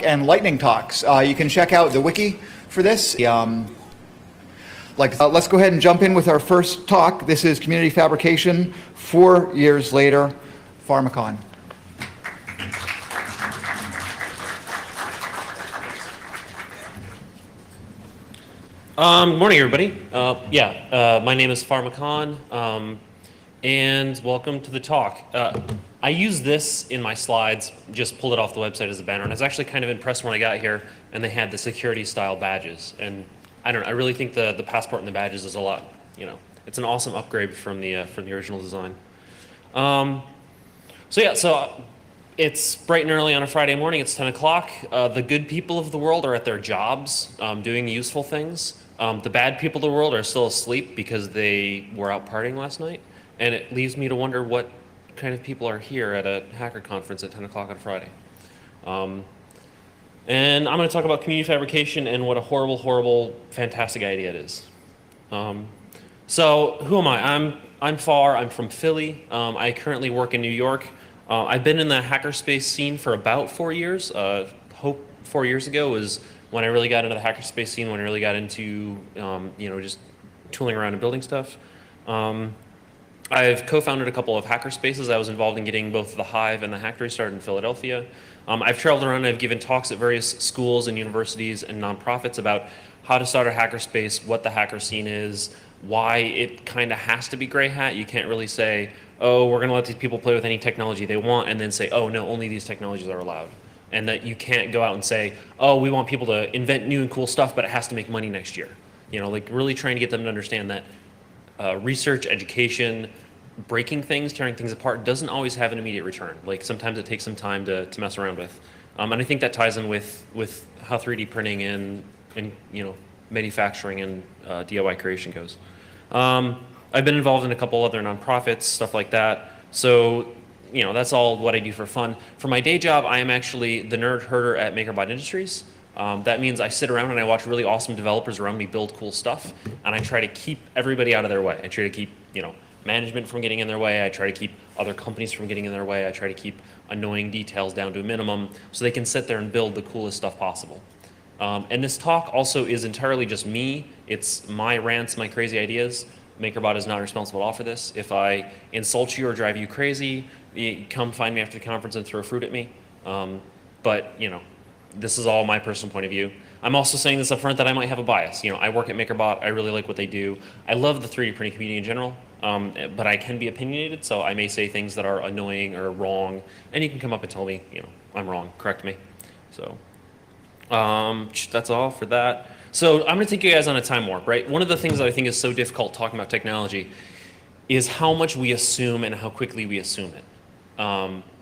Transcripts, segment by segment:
and lightning talks. You can check out the wiki for this. Let's go ahead and jump in with our first talk. This is Community Fabrication, 4 years later, Pharmacon. Good morning, everybody. My name is Pharmacon, and welcome to the talk. I use this in my slides, just pulled it off the website as a banner, and I was actually kind of impressed when I got here, and they had the security-style badges. And I don't know, I really think the passport and the badges is a lot, it's an awesome upgrade from the original design. It's bright and early on a Friday morning. It's 10 o'clock. The good people of the world are at their jobs doing useful things. The bad people of the world are still asleep because they were out partying last night. And it leaves me to wonder what kind of people are here at a hacker conference at 10 o'clock on Friday. And I'm going to talk about community fabrication and what a horrible, horrible, fantastic idea it is. So who am I? I'm Far. I'm from Philly. I currently work in New York. I've been in the hackerspace scene for about 4 years. Hope 4 years ago was when I really got into the hackerspace scene, when I really got into, just tooling around and building stuff. I've co-founded a couple of hackerspaces. I was involved in getting both the Hive and the Hackery started in Philadelphia. I've traveled around and I've given talks at various schools and universities and nonprofits about how to start a hackerspace, what the hacker scene is, why it kind of has to be gray hat. You can't really say, oh, we're going to let these people play with any technology they want, and then say, oh, no, only these technologies are allowed. And that you can't go out and say, oh, we want people to invent new and cool stuff, but it has to make money next year. Really trying to get them to understand that research, education, breaking things, tearing things apart doesn't always have an immediate return. Sometimes it takes some time to mess around with. And I think that ties in with how 3D printing and manufacturing and DIY creation goes. I've been involved in a couple other nonprofits, stuff like that. So, that's all what I do for fun. For my day job, I am actually the nerd herder at MakerBot Industries. That means I sit around and I watch really awesome developers around me build cool stuff, and I try to keep everybody out of their way. I try to keep, management from getting in their way. I try to keep other companies from getting in their way. I try to keep annoying details down to a minimum so they can sit there and build the coolest stuff possible. And this talk also is entirely just me. It's my rants, my crazy ideas. MakerBot is not responsible at all for this. If I insult you or drive you crazy, you come find me after the conference and throw fruit at me. But this is all my personal point of view. I'm also saying this up front that I might have a bias. I work at MakerBot. I really like what they do. I love the 3D printing community in general, but I can be opinionated, so I may say things that are annoying or wrong, and you can come up and tell me, I'm wrong, correct me. So that's all for that. So I'm going to take you guys on a time warp, right? One of the things that I think is so difficult talking about technology is how much we assume and how quickly we assume it.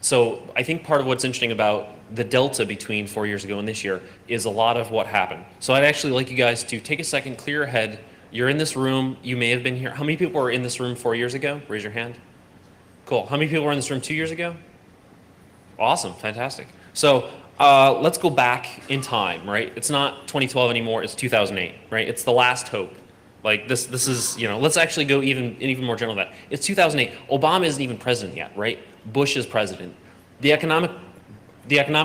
So I think part of what's interesting about the delta between 4 years ago and this year is a lot of what happened. So I'd actually like you guys to take a second, clear your head. You're in this room. You may have been here. How many people were in this room 4 years ago? Raise your hand. Cool. How many people were in this room 2 years ago? Awesome. Fantastic. So let's go back in time, right? It's not 2012 anymore. It's 2008, right? It's the last hope. This is, let's actually go even more general than that. It's 2008. Obama isn't even president yet, right? Bush is president. The economic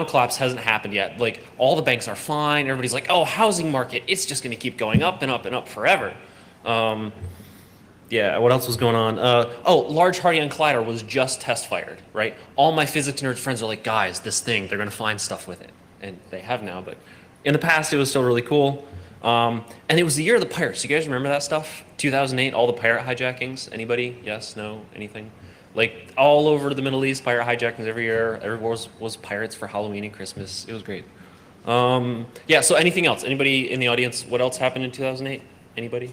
collapse hasn't happened yet. All the banks are fine. Everybody's like, oh, housing market, it's just going to keep going up and up and up forever. What else was going on? Large Hadron Collider was just test fired, right? All my physics nerd friends are like, guys, this thing, they're going to find stuff with it. And they have now, but in the past, it was still really cool. And it was the year of the pirates. You guys remember that stuff? 2008, all the pirate hijackings. Anybody? Yes? No? Anything? All over the Middle East, pirate hijackings every year. Everywhere was pirates for Halloween and Christmas. It was great. So anything else? Anybody in the audience? What else happened in 2008? Anybody?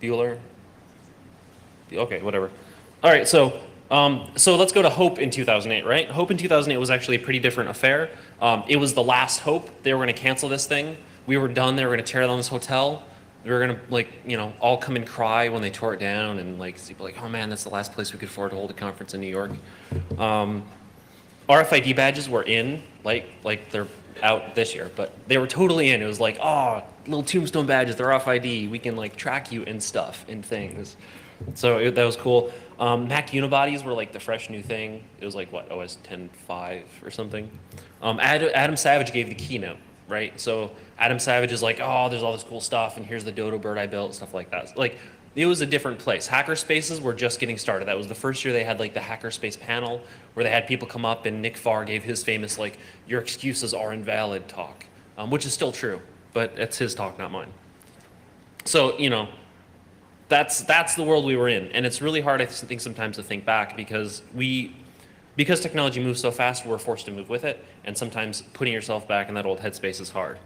Bueller? Okay, whatever. All right, so let's go to Hope in 2008, right? Hope in 2008 was actually a pretty different affair. It was the last hope. They were going to cancel this thing. We were done. They were going to tear down this hotel. We were going to, all come and cry when they tore it down and people oh man, that's the last place we could afford to hold a conference in New York. RFID badges were in, they're out this year, but they were totally in. It was little tombstone badges, they're RFID. We can track you and stuff and things. So that was cool. Mac unibodies were like the fresh new thing. It was like what, OS 10.5 or something. Adam Savage gave the keynote, right? So Adam Savage is like, oh, there's all this cool stuff, and here's the dodo bird I built, stuff like that. Like, it was a different place. Hackerspaces were just getting started. That was the first year they had like the Hackerspace panel where they had people come up, and Nick Farr gave his famous like, your excuses are invalid talk, which is still true, but it's his talk, not mine. So, that's the world we were in, and it's really hard, I think, sometimes to think back because technology moves so fast, we're forced to move with it, and sometimes putting yourself back in that old headspace is hard.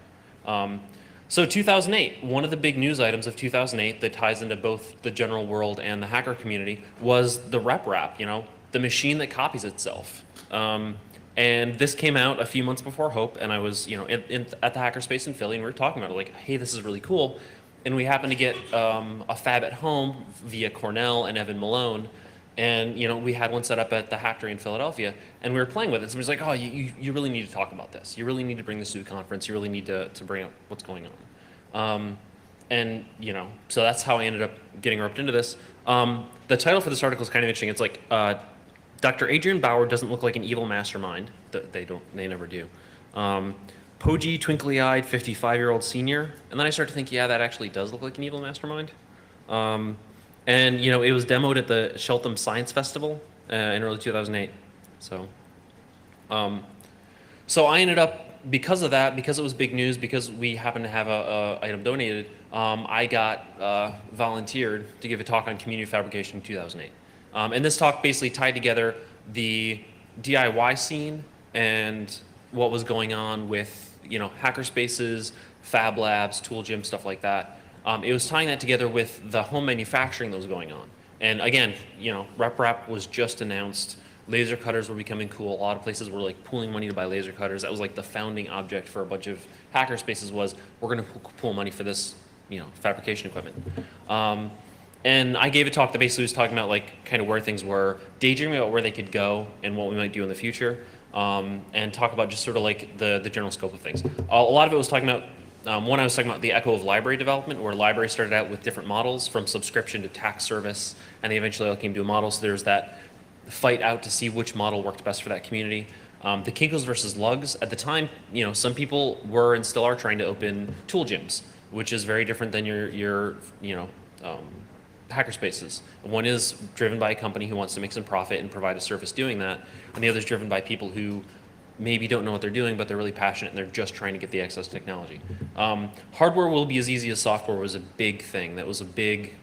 So 2008, one of the big news items of 2008 that ties into both the general world and the hacker community was the RepRap, the machine that copies itself. And this came out a few months before Hope, and I was, at the hackerspace in Philly, and we were talking about it, like, hey, this is really cool. And we happened to get a fab at home via Cornell and Evan Malone, and we had one set up at the Hacktory in Philadelphia, and we were playing with it. Somebody's like, oh, you really need to talk about this. You really need to bring this to a conference. You really need to bring up what's going on. And so that's how I ended up getting roped into this. The title for this article is kind of interesting. It's like, Dr. Adrian Bauer doesn't look like an evil mastermind. They never do. Poji, twinkly-eyed, 55-year-old senior. And then I start to think, yeah, that actually does look like an evil mastermind. And it was demoed at the Cheltenham Science Festival in early 2008. So I ended up, because of that, because it was big news, because we happened to have a item donated, I got volunteered to give a talk on community fabrication in 2008. And this talk basically tied together the DIY scene and what was going on with hackerspaces, fab labs, tool gym, stuff like that. It was tying that together with the home manufacturing that was going on. And again, RepRap was just announced. Laser cutters were becoming cool. A lot of places were like pooling money to buy laser cutters. That was like the founding object for a bunch of hackerspaces was, we're going to pool money for this, fabrication equipment. And I gave a talk that basically was talking about like kind of where things were, daydreaming about where they could go and what we might do in the future, and talk about just sort of like the general scope of things. A lot of it was talking about, one I was talking about the echo of library development, where libraries started out with different models from subscription to tax service, and they eventually all came to a model. So there's that fight out to see which model worked best for that community. The Kinkos versus Lugs, at the time, some people were and still are trying to open tool gyms, which is very different than your hackerspaces. One is driven by a company who wants to make some profit and provide a service doing that, and the other is driven by people who maybe don't know what they're doing, but they're really passionate and they're just trying to get the access to technology. Hardware will be as easy as software was a big thing. That was a big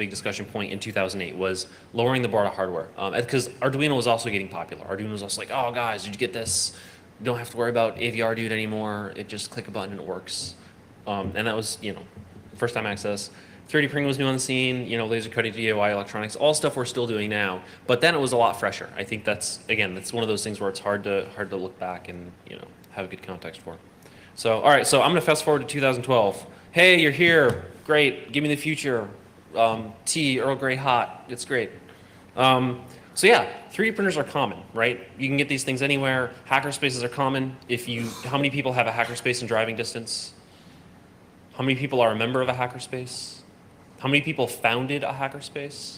discussion point in 2008, was lowering the bar to hardware. Because Arduino was also getting popular. Arduino was also like, oh guys, did you get this? You don't have to worry about AVR dude anymore. It just click a button and it works. And that was, first time access. 3D printing was new on the scene, laser cutting, DIY electronics, all stuff we're still doing now. But then it was a lot fresher. I think that's one of those things where it's hard to look back and have a good context for. So all right, so I'm gonna fast forward to 2012. Hey, you're here, great. Give me the future. Tea, Earl Grey hot. It's great. So yeah, 3D printers are common, right? You can get these things anywhere. Hackerspaces are common. How many people have a hackerspace in driving distance? How many people are a member of a hackerspace? How many people founded a hackerspace?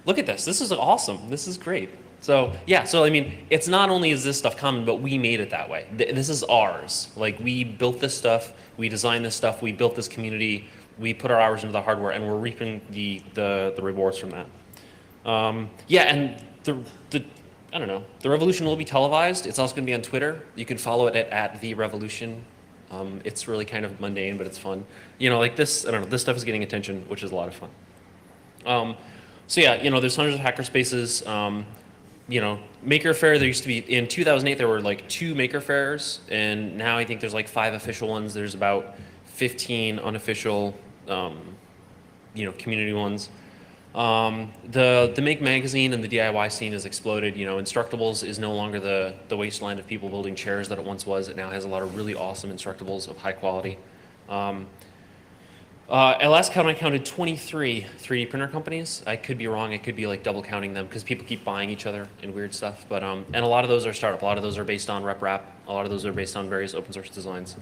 Look at this. This is awesome. This is great. So yeah, I mean, it's not only is this stuff common, but we made it that way. This is ours. Like, we built this stuff, we designed this stuff, we built this community, we put our hours into the hardware, and we're reaping the rewards from that. Yeah, and I don't know, the revolution will be televised. It's also going to be on Twitter. You can follow it at The Revolution. It's really kind of mundane, but it's fun. Like this, I don't know, this stuff is getting attention, which is a lot of fun. So yeah, there's hundreds of hackerspaces. Maker Faire, there used to be, in 2008, there were like 2 Maker Fairs, and now I think there's like 5 official ones. There's about 15 unofficial, community ones. The Make magazine and the DIY scene has exploded. Instructables is no longer the wasteland of people building chairs that it once was. It now has a lot of really awesome Instructables of high quality. At last count, I counted 23 3D printer companies. I could be wrong. I could be like double counting them because people keep buying each other and weird stuff. But and a lot of those are startup. A lot of those are based on RepRap. A lot of those are based on various open source designs.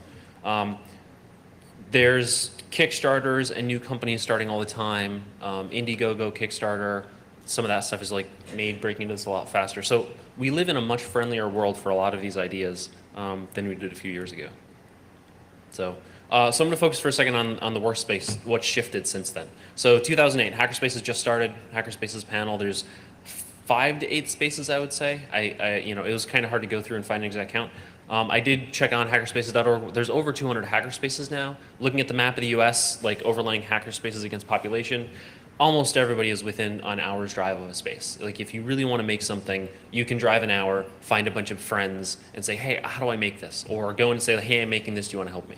there's Kickstarters and new companies starting all the time. Indiegogo, Kickstarter, some of that stuff is like made breaking into this a lot faster. So we live in a much friendlier world for a lot of these ideas than we did a few years ago. So I'm going to focus for a second on the workspace, what's shifted since then. So 2008, Hackerspace has just started, Hackerspace's panel. There's 5 to 8 spaces, I would say. It was kind of hard to go through and find an exact count. I did check on hackerspaces.org. There's over 200 hackerspaces now. Looking at the map of the US, like overlaying hackerspaces against population, almost everybody is within an hour's drive of a space. Like if you really want to make something, you can drive an hour, find a bunch of friends and say, hey, how do I make this? Or go and say, hey, I'm making this, do you want to help me?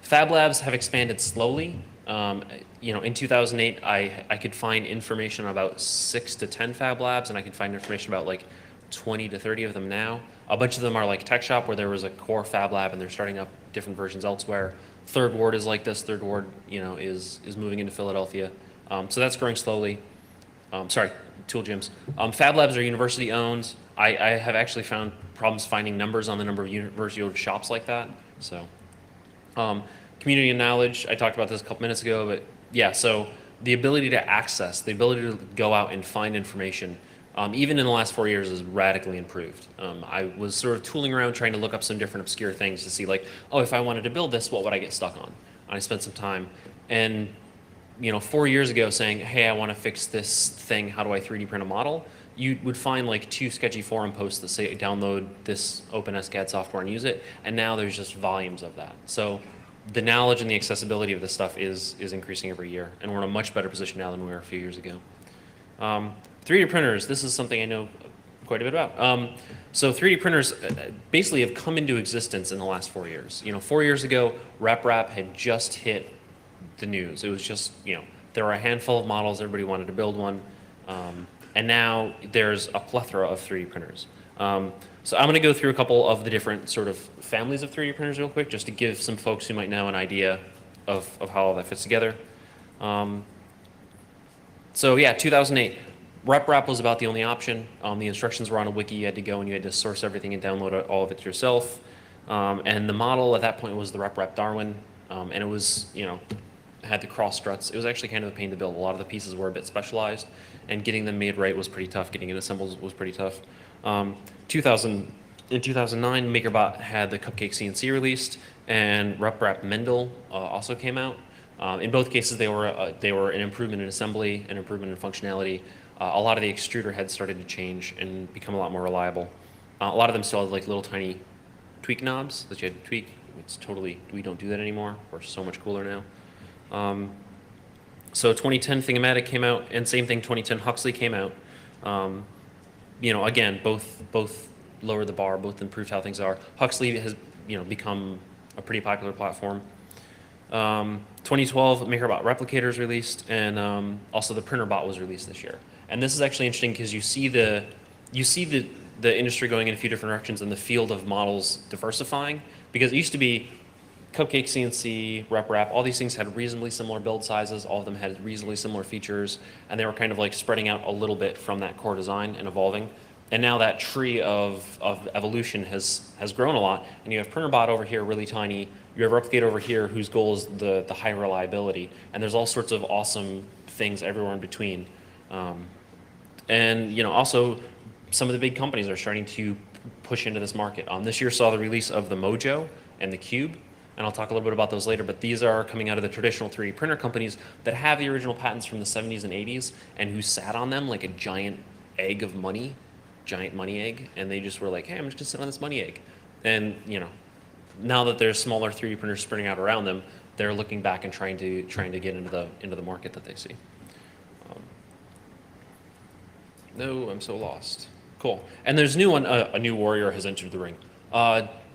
Fab Labs have expanded slowly. In 2008, I could find information on about 6 to 10 Fab Labs, and I can find information about like 20 to 30 of them now. A bunch of them are like Tech Shop, where there was a core Fab Lab, and they're starting up different versions elsewhere. Third Ward is like this. Third Ward, is moving into Philadelphia. So that's growing slowly. Tool gyms. Fab Labs are university owned. I have actually found problems finding numbers on the number of university owned shops like that. So. Community and knowledge, I talked about this a couple minutes ago, but yeah, so the ability to access, the ability to go out and find information, even in the last 4 years, is radically improved. I was sort of tooling around trying to look up some different obscure things to see like, oh, if I wanted to build this, what would I get stuck on? And I spent some time, and 4 years ago saying, hey, I want to fix this thing, how do I 3D print a model? You would find like 2 sketchy forum posts that say download this OpenSCAD software and use it, and now there's just volumes of that. So the knowledge and the accessibility of this stuff is increasing every year, and we're in a much better position now than we were a few years ago. 3D printers, this is something I know quite a bit about. So 3D printers basically have come into existence in the last 4 years. 4 years ago, RepRap had just hit the news. It was just, there were a handful of models, everybody wanted to build one. And now there's a plethora of 3D printers. So I'm going to go through a couple of the different sort of families of 3D printers real quick, just to give some folks who might know an idea of how all that fits together. So yeah, 2008, RepRap was about the only option. The instructions were on a wiki. You had to go and you had to source everything and download all of it yourself. And the model at that point was the RepRap Darwin, and it was, had the cross struts. It was actually kind of a pain to build. A lot of the pieces were a bit specialized, and getting them made right was pretty tough. Getting it assembled was pretty tough. In 2009, MakerBot had the Cupcake CNC released, and RepRap Mendel also came out. In both cases, they were an improvement in assembly, an improvement in functionality. A lot of the extruder heads started to change and become a lot more reliable. A lot of them still had like little tiny tweak knobs that you had to tweak. We don't do that anymore. We're so much cooler now. So 2010 Thingamatic came out, and same thing, 2010 Huxley came out. Again, both lowered the bar, both improved how things are. Huxley has, become a pretty popular platform. 2012 MakerBot Replicators released, and also the PrinterBot was released this year. And this is actually interesting because you see the industry going in a few different directions and the field of models diversifying, because it used to be Cupcake CNC, RepRap, all these things had reasonably similar build sizes, all of them had reasonably similar features, and they were kind of like spreading out a little bit from that core design and evolving. And now that tree of evolution has grown a lot, and you have PrinterBot over here, really tiny, you have Replicator over here, whose goal is the high reliability, and there's all sorts of awesome things everywhere in between. Also some of the big companies are starting to push into this market. This year saw the release of the Mojo and the Cube, and I'll talk a little bit about those later, but these are coming out of the traditional 3D printer companies that have the original patents from the 70s and 80s, and who sat on them like a giant egg of money, giant money egg, and they just were like, hey, I'm just gonna sit on this money egg. And now that there's smaller 3D printers sprinting out around them, they're looking back and trying to get into the market that they see. No, I'm so lost. Cool. And there's a new one, a new warrior has entered the ring.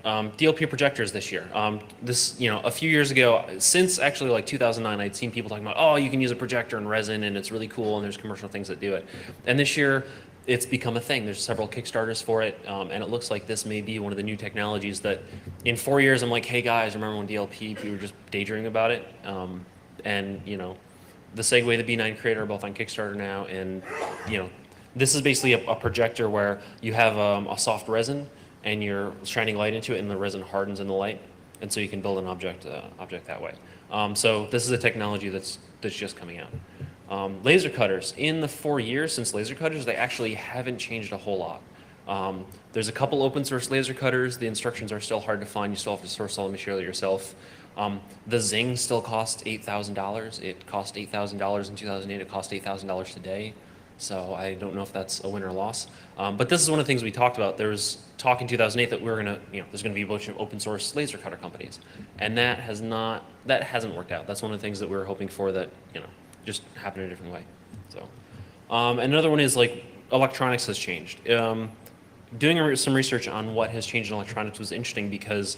DLP projectors this year. A few years ago, since actually like 2009, I'd seen people talking about, oh, you can use a projector and resin and it's really cool and there's commercial things that do it. And this year, it's become a thing. There's several Kickstarters for it, and it looks like this may be one of the new technologies that in 4 years, I'm like, hey guys, remember when DLP, we were just daydreaming about it? The Segway, the B9 Creator are both on Kickstarter now, and this is basically a projector where you have a soft resin, and you're shining light into it, and the resin hardens in the light. and so you can build an object that way. So this is a technology that's just coming out. Laser cutters. In the 4 years since laser cutters, they actually haven't changed a whole lot. There's a couple open source laser cutters. The instructions are still hard to find. You still have to source all the material yourself. The Zing still costs $8,000. It cost $8,000 in 2008. It cost $8,000 today. So I don't know if that's a win or loss. But this is one of the things we talked about. There was talk in 2008 that we were gonna, there's gonna be a bunch of open source laser cutter companies, and that hasn't worked out. That's one of the things that we were hoping for that, just happened in a different way. So, another one is like electronics has changed. Doing some research on what has changed in electronics was interesting because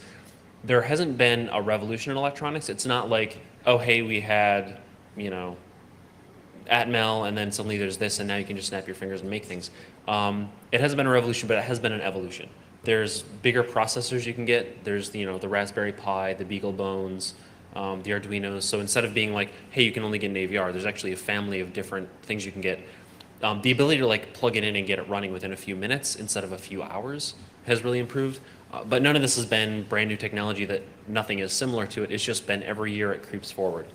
there hasn't been a revolution in electronics. It's not like, oh, hey, we had, Atmel, and then suddenly there's this, and now you can just snap your fingers and make things. It hasn't been a revolution, but it has been an evolution. There's bigger processors you can get. There's the Raspberry Pi, the BeagleBones, the Arduinos. So instead of being like, hey, you can only get an AVR, there's actually a family of different things you can get. The ability to like plug it in and get it running within a few minutes instead of a few hours has really improved. But none of this has been brand new technology that nothing is similar to it. It's just been every year it creeps forward.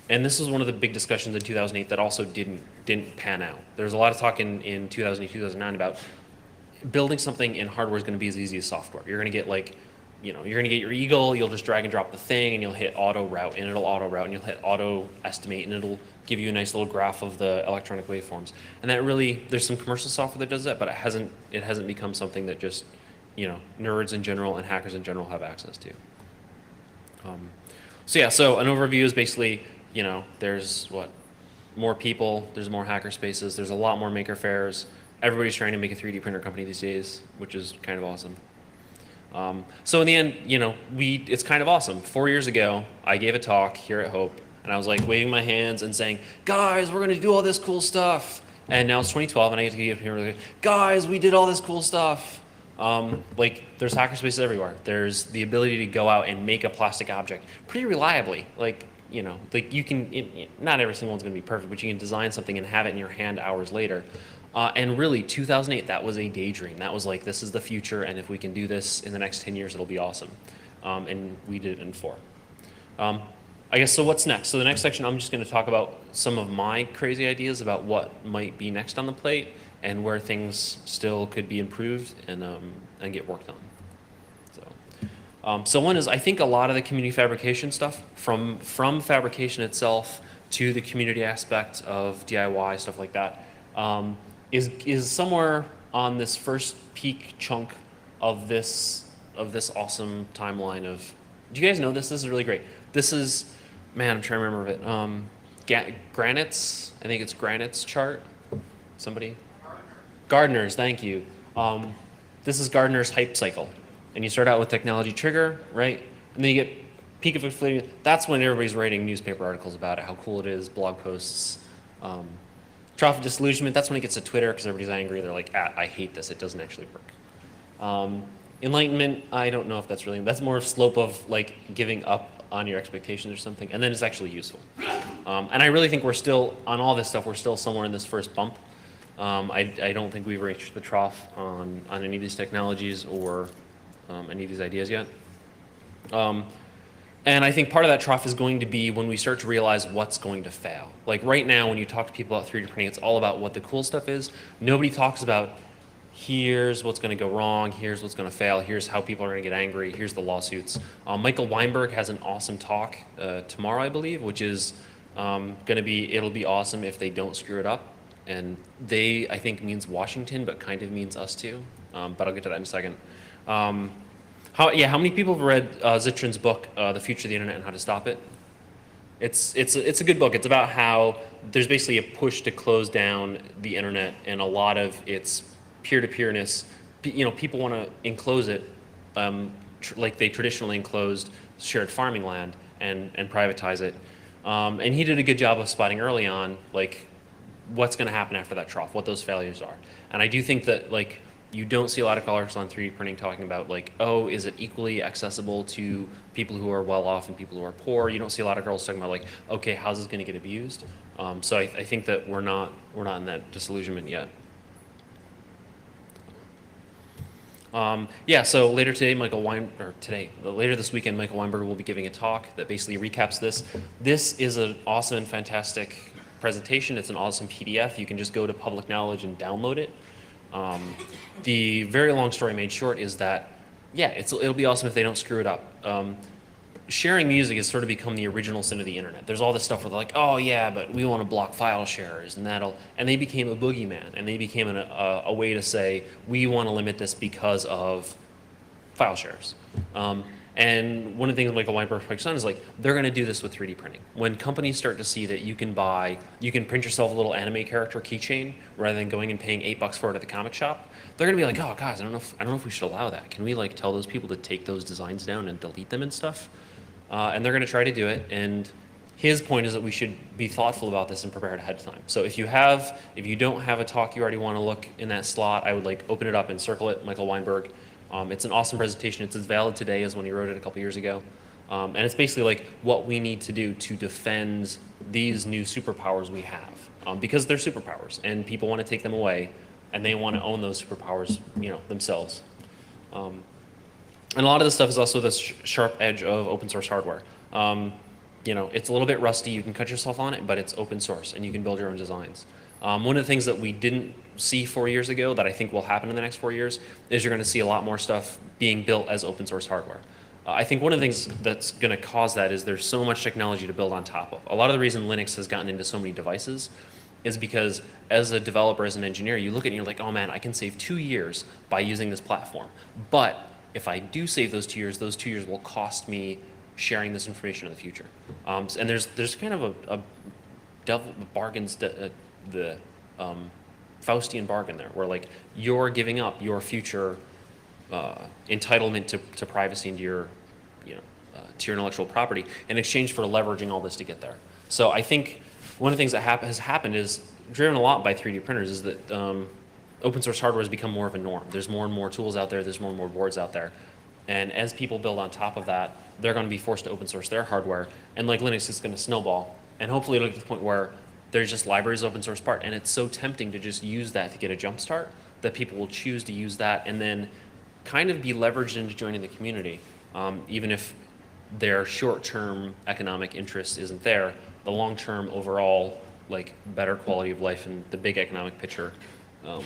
And this was one of the big discussions in 2008 that also didn't pan out. There was a lot of talk in 2008, 2009 about building something in hardware is going to be as easy as software. You're going to get like, you're going to get your Eagle, you'll just drag and drop the thing, and you'll hit auto route, and it'll auto route, and you'll hit auto estimate, and it'll give you a nice little graph of the electronic waveforms. And that really, there's some commercial software that does that, but it hasn't become something that just, nerds in general and hackers in general have access to. So an overview is basically, there's more people, there's more hacker spaces, there's a lot more maker fairs. Everybody's trying to make a 3D printer company these days, which is kind of awesome. So in the end, it's kind of awesome. 4 years ago, I gave a talk here at Hope, and I was like waving my hands and saying, guys, we're gonna do all this cool stuff. And now it's 2012, and I get to give here, like, guys, we did all this cool stuff. There's hacker spaces everywhere. There's the ability to go out and make a plastic object pretty reliably. You can, not every single one's gonna be perfect, but you can design something and have it in your hand hours later. And really, 2008, that was a daydream. That was like, this is the future, and if we can do this in the next 10 years, it'll be awesome. And we did it in 4. I guess, so what's next? So the next section, I'm just going to talk about some of my crazy ideas about what might be next on the plate and where things still could be improved and get worked on. So one is, I think a lot of the community fabrication stuff, from fabrication itself to the community aspect of DIY, stuff like that, is somewhere on this first peak chunk of this awesome timeline of. Do you guys know this? This is really great. This is, man, I'm trying to remember it. Granite's, I think it's Granite's chart. Somebody? Gardner's, thank you. This is Gardner's hype cycle. And you start out with technology trigger, right? And then you get peak of inflation. That's when everybody's writing newspaper articles about it, how cool it is, blog posts. Trough of disillusionment, that's when it gets to Twitter because everybody's angry. They're like, I hate this. It doesn't actually work. Enlightenment, I don't know if that's more slope of like giving up on your expectations or something. And then it's actually useful. And I really think we're still, on all this stuff, we're still somewhere in this first bump. I don't think we've reached the trough on any of these technologies or any of these ideas yet. And I think part of that trough is going to be when we start to realize what's going to fail. Like right now, when you talk to people about 3D printing, it's all about what the cool stuff is. Nobody talks about, here's what's going to go wrong, here's what's going to fail, here's how people are going to get angry, here's the lawsuits. Michael Weinberg has an awesome talk tomorrow, I believe, which is it'll be awesome if they don't screw it up. And they, I think, means Washington, but kind of means us too. But I'll get to that in a second. How many people have read Zitron's book, The Future of the Internet and How to Stop It? It's a good book. It's about how there's basically a push to close down the internet and a lot of its peer-to-peerness. People want to enclose it like they traditionally enclosed shared farming land and privatize it. And he did a good job of spotting early on, like, what's going to happen after that trough, what those failures are. And I do think that, like, you don't see a lot of articles on 3D printing talking about, like, oh, is it equally accessible to people who are well off and people who are poor? You don't see a lot of girls talking about, like, okay, how's this going to get abused? So I think that we're not in that disillusionment yet. Yeah, so later today, later this weekend, Michael Weinberger will be giving a talk that basically recaps this. This is an awesome and fantastic presentation. It's an awesome PDF. You can just go to Public Knowledge and download it. The very long story made short is that, yeah, it'll be awesome if they don't screw it up. Sharing music has sort of become the original sin of the internet. There's all this stuff where they're like, oh yeah, but we want to block file sharers, and they became a boogeyman, and they became a way to say, we want to limit this because of file shares. And one of the things Michael Weinberg focused on is like, they're going to do this with 3D printing. When companies start to see that you can print yourself a little anime character keychain rather than going and paying $8 for it at the comic shop, they're going to be like, oh guys, I don't know if we should allow that. Can we like tell those people to take those designs down and delete them and stuff? And they're going to try to do it. And his point is that we should be thoughtful about this and prepare it ahead of time. So if you don't have a talk you already want to look in that slot, I would like open it up and circle it, Michael Weinberg. It's an awesome presentation. It's as valid today as when he wrote it a couple years ago. And it's basically like what we need to do to defend these new superpowers we have, because they're superpowers and people want to take them away and they want to own those superpowers, themselves. And a lot of this stuff is also the sharp edge of open source hardware. It's a little bit rusty. You can cut yourself on it, but it's open source and you can build your own designs. One of the things that we didn't see 4 years ago that I think will happen in the next 4 years is you're going to see a lot more stuff being built as open source hardware. I think one of the things that's going to cause that is there's so much technology to build on top of. A lot of the reason Linux has gotten into so many devices is because as a developer, as an engineer, you look at it and you're like, oh man, I can save 2 years by using this platform. But if I do save those 2 years, those 2 years will cost me sharing this information in the future. And there's kind of a Faustian bargain there, where like you're giving up your future entitlement to privacy and to your intellectual property in exchange for leveraging all this to get there. So I think one of the things that has happened is, driven a lot by 3D printers, is that open source hardware has become more of a norm. There's more and more tools out there. There's more and more boards out there. And as people build on top of that, they're going to be forced to open source their hardware. And like Linux, is going to snowball. And hopefully it'll get to the point where there's just libraries open source part. And it's so tempting to just use that to get a jump start that people will choose to use that and then kind of be leveraged into joining the community. Even if their short-term economic interest isn't there, the long-term overall better quality of life and the big economic picture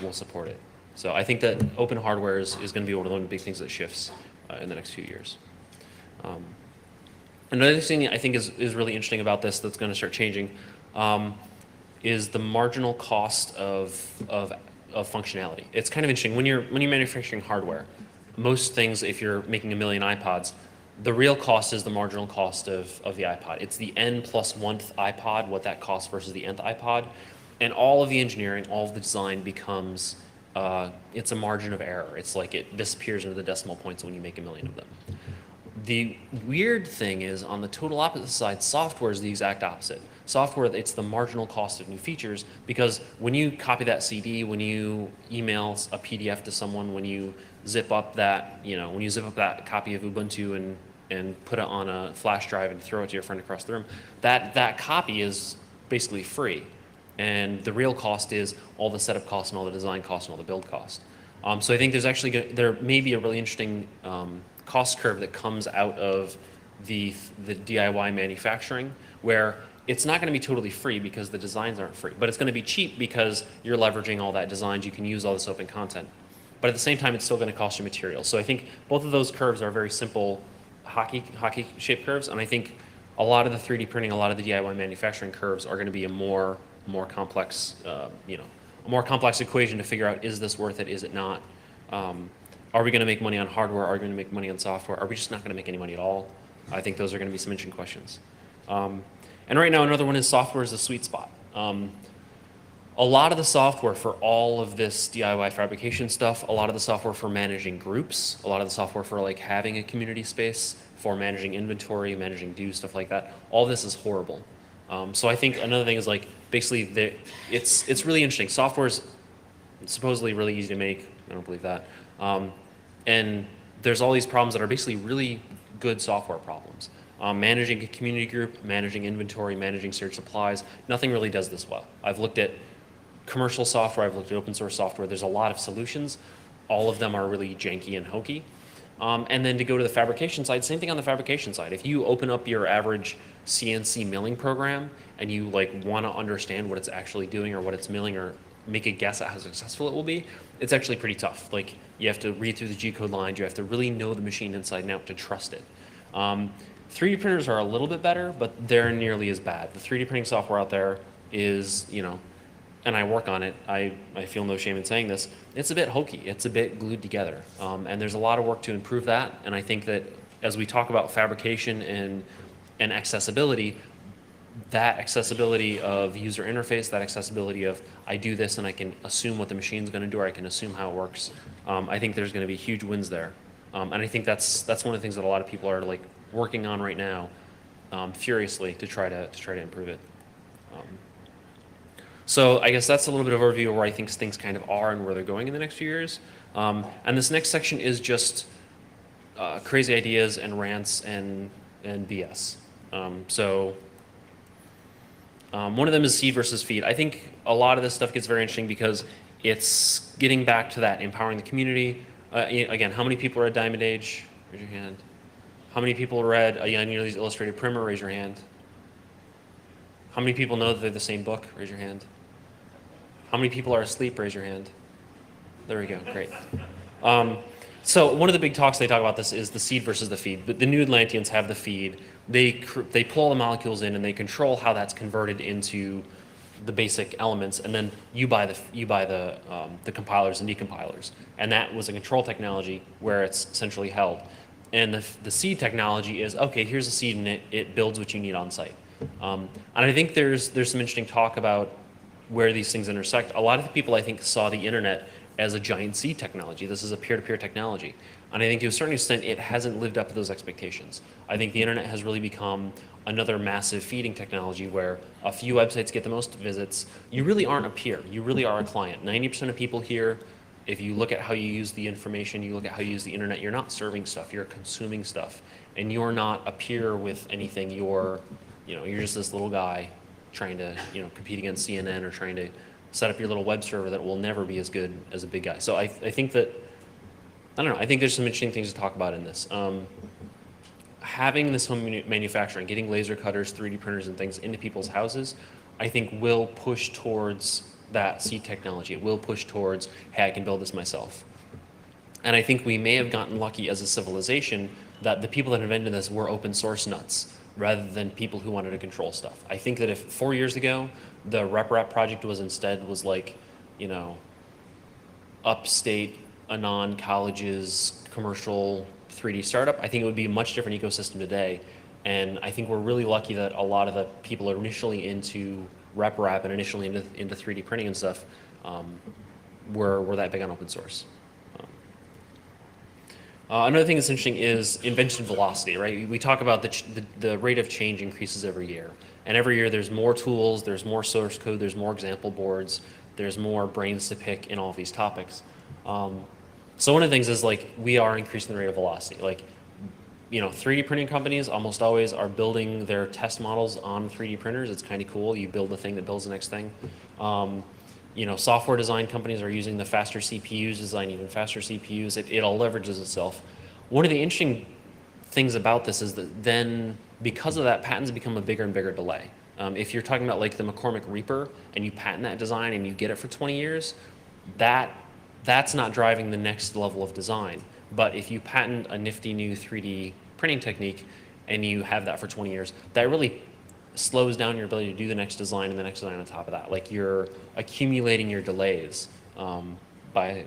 will support it. So I think that open hardware is going to be one of the big things that shifts in the next few years. Another thing I think is really interesting about this that's going to start changing is the marginal cost of functionality. It's kind of interesting when you're manufacturing hardware. Most things, if you're making 1 million iPods, the real cost is the marginal cost of the iPod. It's the n+1th iPod, what that costs versus the nth iPod. And all of the engineering, all of the design becomes, it's a margin of error. It's like it disappears into the decimal points when you make 1 million of them. The weird thing is, on the total opposite side, software is the exact opposite. Software, it's the marginal cost of new features, because when you copy that CD, when you email a PDF to someone, when you zip up that, copy of Ubuntu and put it on a flash drive and throw it to your friend across the room, that copy is basically free. And the real cost is all the setup costs and all the design costs and all the build costs. So I think there may be a really interesting cost curve that comes out of the DIY manufacturing, where it's not going to be totally free because the designs aren't free, but it's going to be cheap because you're leveraging all that designs. You can use all this open content. But at the same time, it's still going to cost you materials. So I think both of those curves are very simple hockey-shaped curves, and I think a lot of the 3D printing, a lot of the DIY manufacturing curves are going to be a more complex, a more complex equation to figure out, is this worth it, is it not? Are we going to make money on hardware? Are we going to make money on software? Are we just not going to make any money at all? I think those are going to be some interesting questions. And right now, another one is software is the sweet spot. A lot of the software for all of this DIY fabrication stuff, a lot of the software for managing groups, a lot of the software for having a community space, for managing inventory, managing dues, stuff like that, all this is horrible. So I think another thing is basically it's really interesting. Software is supposedly really easy to make. I don't believe that. And there's all these problems that are basically really good software problems. Managing a community group, managing inventory, managing shared supplies, nothing really does this well. I've looked at commercial software, I've looked at open source software, there's a lot of solutions. all of them are really janky and hokey. And then to go to the fabrication side, same thing on the fabrication side. If you open up your average CNC milling program and you like want to understand what it's actually doing or what it's milling or make a guess at how successful it will be, it's actually pretty tough. Like you have to read through the G-code lines, you have to really know the machine inside and out to trust it. 3D printers are a little bit better, but they're nearly as bad. The 3D printing software out there is, you know, and I work on it, I feel no shame in saying this, it's a bit hokey, it's a bit glued together. And there's a lot of work to improve that, and I think that as we talk about fabrication and accessibility, that accessibility of user interface, that accessibility of I do this and I can assume what the machine's gonna do or I can assume how it works, I think there's gonna be huge wins there. And I think that's one of the things that a lot of people are like working on right now, furiously to try to improve it. So I guess that's a little bit of overview of where I think things kind of are and where they're going in the next few years. And this next section is just crazy ideas and rants and BS. One of them is seed versus feed. I think a lot of this stuff gets very interesting because it's getting back to that empowering the community. Again, how many people read Diamond Age? Raise your hand. How many people read A Young Nearly's Illustrated Primer? Raise your hand. How many people know that they're the same book? Raise your hand. How many people are asleep? Raise your hand. There we go, great. So one of the big talks they talk about this is the seed versus the feed. The New Atlanteans have the feed. They pull all the molecules in and they control how that's converted into the basic elements, and then you buy the compilers and decompilers. And that was a control technology where it's centrally held. And the seed technology is, okay, here's a seed and it builds what you need on site. And I think there's some interesting talk about where these things intersect. A lot of the people I think saw the internet as a giant seed technology. This is a peer-to-peer technology. And I think to a certain extent, it hasn't lived up to those expectations. I think the internet has really become another massive feeding technology where a few websites get the most visits. You really aren't a peer, you really are a client. 90% of people here, if you look at how you use the information, you look at how you use the internet, you're not serving stuff, you're consuming stuff. And you're not a peer with anything, you're just this little guy trying to, compete against CNN or trying to set up your little web server that will never be as good as a big guy. So I think that, I don't know, I think there's some interesting things to talk about in this. Having this home manufacturing, getting laser cutters, 3D printers and things into people's houses, I think will push towards that seed technology. It will push towards, hey, I can build this myself. And I think we may have gotten lucky as a civilization that the people that invented this were open source nuts rather than people who wanted to control stuff. I think that if 4 years ago, the RepRap project was like, upstate Anon college's commercial 3D startup, I think it would be a much different ecosystem today. And I think we're really lucky that a lot of the people are initially into RepRap and initially into 3D printing and stuff were that big on open source. Another thing that's interesting is invention velocity, right? We talk about the rate of change increases every year. And every year there's more tools, there's more source code, there's more example boards, there's more brains to pick in all of these topics. So one of the things is like we are increasing the rate of velocity. Like, 3D printing companies almost always are building their test models on 3D printers. It's kind of cool. You build the thing that builds the next thing. Software design companies are using the faster CPUs, design even faster CPUs. It all leverages itself. One of the interesting things about this is that then, because of that, patents become a bigger and bigger delay. If you're talking about like the McCormick Reaper and you patent that design and you get it for 20 years, that's not driving the next level of design. But if you patent a nifty new 3D printing technique and you have that for 20 years, that really slows down your ability to do the next design and the next design on top of that. Like you're accumulating your delays by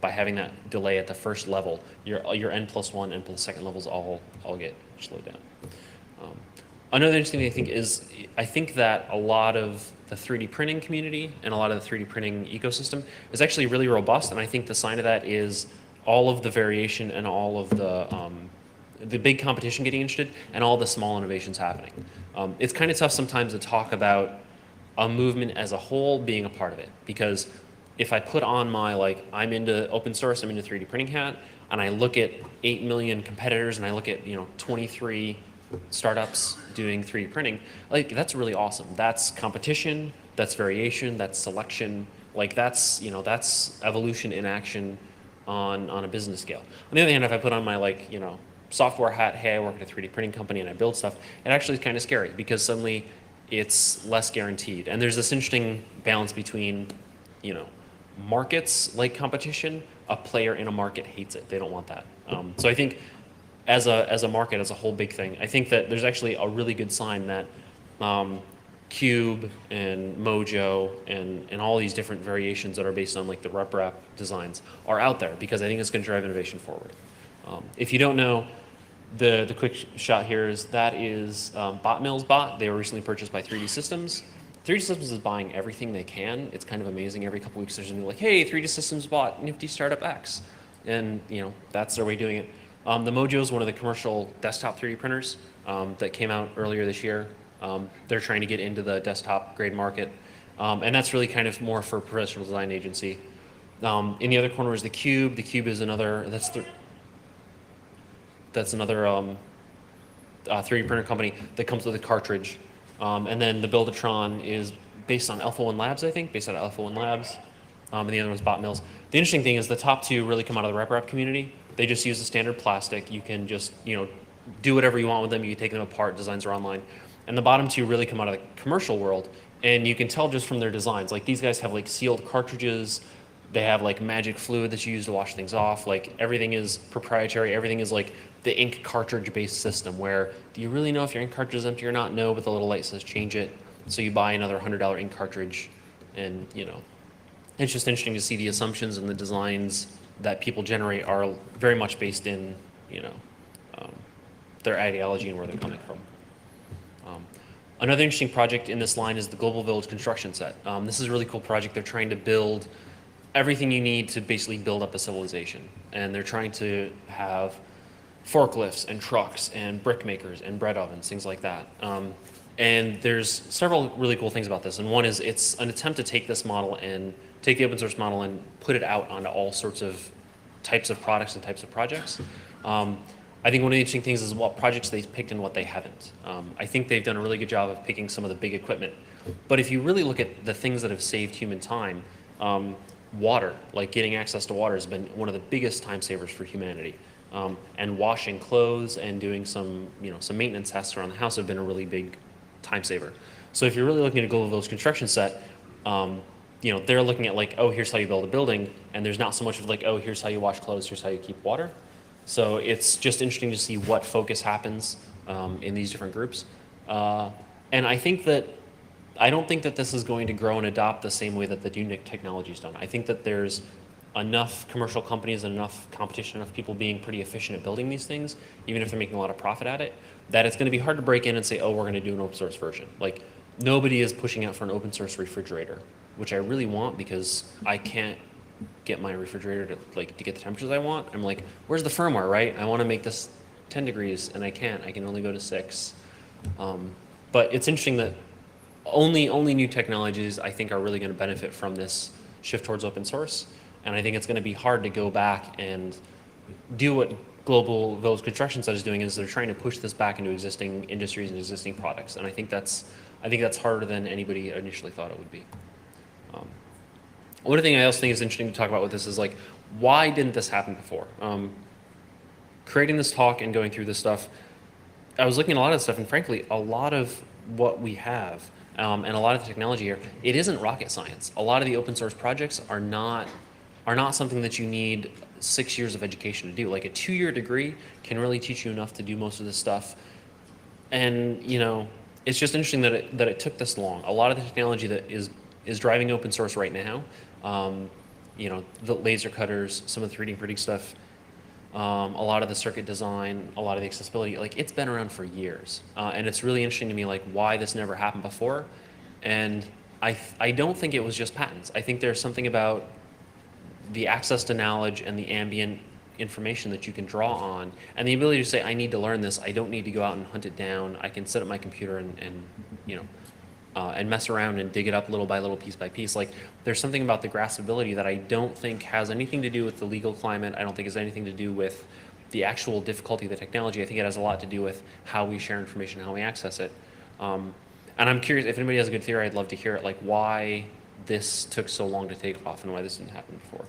having that delay at the first level. Your N+1, N+2 levels all get slowed down. Another interesting thing I think is, I think that a lot of the 3D printing community and a lot of the 3D printing ecosystem is actually really robust, and I think the sign of that is all of the variation and all of the big competition getting interested and all the small innovations happening. It's kind of tough sometimes to talk about a movement as a whole being a part of it, because if I put on my, I'm into open source, I'm into 3D printing hat, and I look at 8 million competitors and I look at, 23 startups doing 3D printing, that's really awesome. That's competition, that's variation, that's selection. Like that's, you know, that's evolution in action on a business scale. On the other hand, if I put on my like, you know, software hat, hey, I work at a 3D printing company and I build stuff, it actually is kind of scary because suddenly it's less guaranteed. And there's this interesting balance between, you know, markets like competition. A player in a market hates it. They don't want that. So I think as a market, as a whole big thing, I think that there's actually a really good sign that Cube and Mojo and all these different variations that are based on like the RepRap designs are out there because I think it's going to drive innovation forward. If you don't know, the quick shot here is that is Bot Mills Bot. They were recently purchased by 3D Systems. 3D Systems is buying everything they can. It's kind of amazing. Every couple weeks there's something like, hey, 3D Systems bought Nifty Startup X. And you know, that's their way of doing it. The Mojo is one of the commercial desktop 3D printers that came out earlier this year. They're trying to get into the desktop grade market. And that's really kind of more for a professional design agency. In the other corner is the Cube. The Cube is another, that's another 3D printer company that comes with a cartridge. And then the Buildatron is based on Alpha One Labs, I think, based on Alpha One Labs. And the other one's Bot Mills. The interesting thing is the top two really come out of the RepRap community. They just use the standard plastic. You can just, you know, do whatever you want with them. You can take them apart. Designs are online. And the bottom two really come out of the commercial world. And you can tell just from their designs. Like these guys have like sealed cartridges. They have like magic fluid that you use to wash things off. Like everything is proprietary. Everything is like the ink cartridge based system where do you really know if your ink cartridge is empty or not? No, but the little light says change it. So you buy another $100 ink cartridge and, you know, it's just interesting to see the assumptions and the designs that people generate are very much based in, you know, their ideology and where they're coming from. Another interesting project in this line is the Global Village construction set. This is a really cool project. They're trying to build everything you need to basically build up a civilization. And they're trying to have forklifts and trucks and brick makers and bread ovens, things like that. And there's several really cool things about this. And one is it's an attempt to take this model and take the open source model and put it out onto all sorts of types of products and types of projects. I think one of the interesting things is what projects they've picked and what they haven't. I think they've done a really good job of picking some of the big equipment. But if you really look at the things that have saved human time, water, like getting access to water has been one of the biggest time savers for humanity. And washing clothes and doing some, you know, some maintenance tasks around the house have been a really big time saver. So if you're really looking at a Global Village construction set, you know, they're looking at like, oh, here's how you build a building, and there's not so much of like, oh, here's how you wash clothes, here's how you keep water. So it's just interesting to see what focus happens in these different groups. And I think that, I don't think that this is going to grow and adopt the same way that the new technology is done. I think that there's enough commercial companies and enough competition, enough people being pretty efficient at building these things, even if they're making a lot of profit at it, that it's going to be hard to break in and say, oh, we're going to do an open source version. Like nobody is pushing out for an open source refrigerator, which I really want because I can't get my refrigerator to get the temperatures I want. I'm like, where's the firmware, right? I want to make this 10 degrees and I can't. I can only go to 6. But it's interesting that only new technologies I think are really going to benefit from this shift towards open source. And I think it's going to be hard to go back and do what Global Village Construction Set is doing, is they're trying to push this back into existing industries and existing products. And I think that's harder than anybody initially thought it would be. One thing I also think is interesting to talk about with this is like, why didn't this happen before? Creating this talk and going through this stuff, I was looking at a lot of stuff, and frankly, a lot of what we have and a lot of the technology here, it isn't rocket science. A lot of the open source projects are not something that you need 6 years of education to do. Like a 2-year degree can really teach you enough to do most of this stuff. And you know, it's just interesting that it took this long. A lot of the technology that is driving open source right now, you know, the laser cutters, some of the 3D printing stuff, a lot of the circuit design, a lot of the accessibility, like it's been around for years. And it's really interesting to me, like why this never happened before. And I don't think it was just patents. I think there's something about the access to knowledge and the ambient information that you can draw on, and the ability to say, I need to learn this. I don't need to go out and hunt it down. I can sit at my computer and you know, and mess around and dig it up little by little, piece by piece. Like there's something about the graspability that I don't think has anything to do with the legal climate. I don't think it has anything to do with the actual difficulty of the technology. I think it has a lot to do with how we share information, how we access it. And I'm curious if anybody has a good theory. I'd love to hear it. Like why this took so long to take off and why this didn't happen before.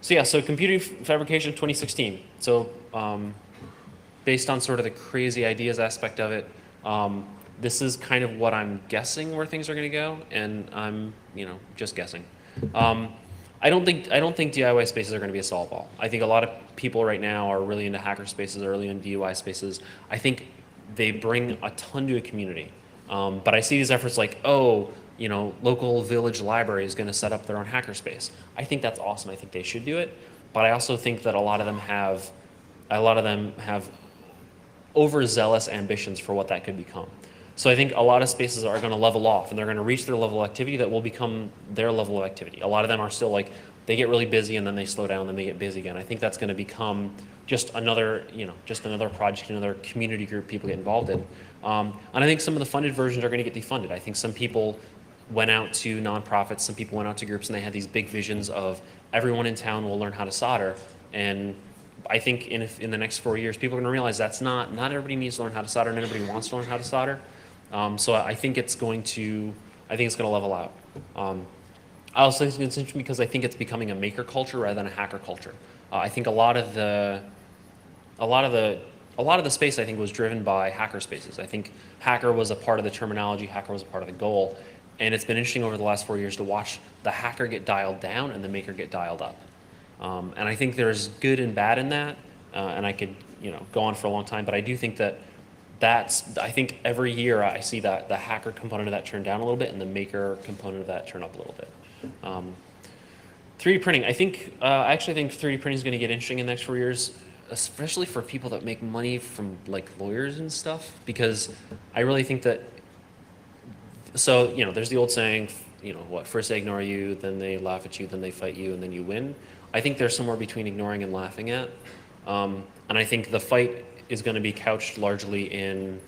So yeah, so computing fabrication 2016. So based on sort of the crazy ideas aspect of it, this is kind of what I'm guessing where things are going to go, and I'm just guessing. I don't think DIY spaces are going to be a solve all. I think a lot of people right now are really into hacker spaces, or really into DIY spaces. I think they bring a ton to a community, but I see these efforts like, oh, local village library is going to set up their own hacker space. I think that's awesome. I think they should do it, but I also think that a lot of them have overzealous ambitions for what that could become. So I think a lot of spaces are going to level off, and they're going to reach their level of activity that will become their level of activity. A lot of them are still like, they get really busy and then they slow down, then they get busy again. I think that's going to become just another project, another community group people get involved in. And I think some of the funded versions are going to get defunded. I think some people went out to nonprofits, some people went out to groups, and they had these big visions of everyone in town will learn how to solder. And I think in the next 4 years, people are going to realize that's not everybody needs to learn how to solder, and everybody wants to learn how to solder. So I think it's going to level out. I also think it's interesting because I think it's becoming a maker culture rather than a hacker culture. I think a lot of the space I think was driven by hacker spaces. I think hacker was a part of the terminology, hacker was a part of the goal, and it's been interesting over the last 4 years to watch the hacker get dialed down and the maker get dialed up. And I think there's good and bad in that, and I could go on for a long time, but I do think I think every year I see that the hacker component of that turn down a little bit and the maker component of that turn up a little bit. 3D printing, I actually think 3D printing is going to get interesting in the next 4 years, especially for people that make money from like lawyers and stuff, because I really think that, so, there's the old saying, first they ignore you, then they laugh at you, then they fight you, and then you win. I think there's somewhere between ignoring and laughing at. And I think the fight is going to be couched largely in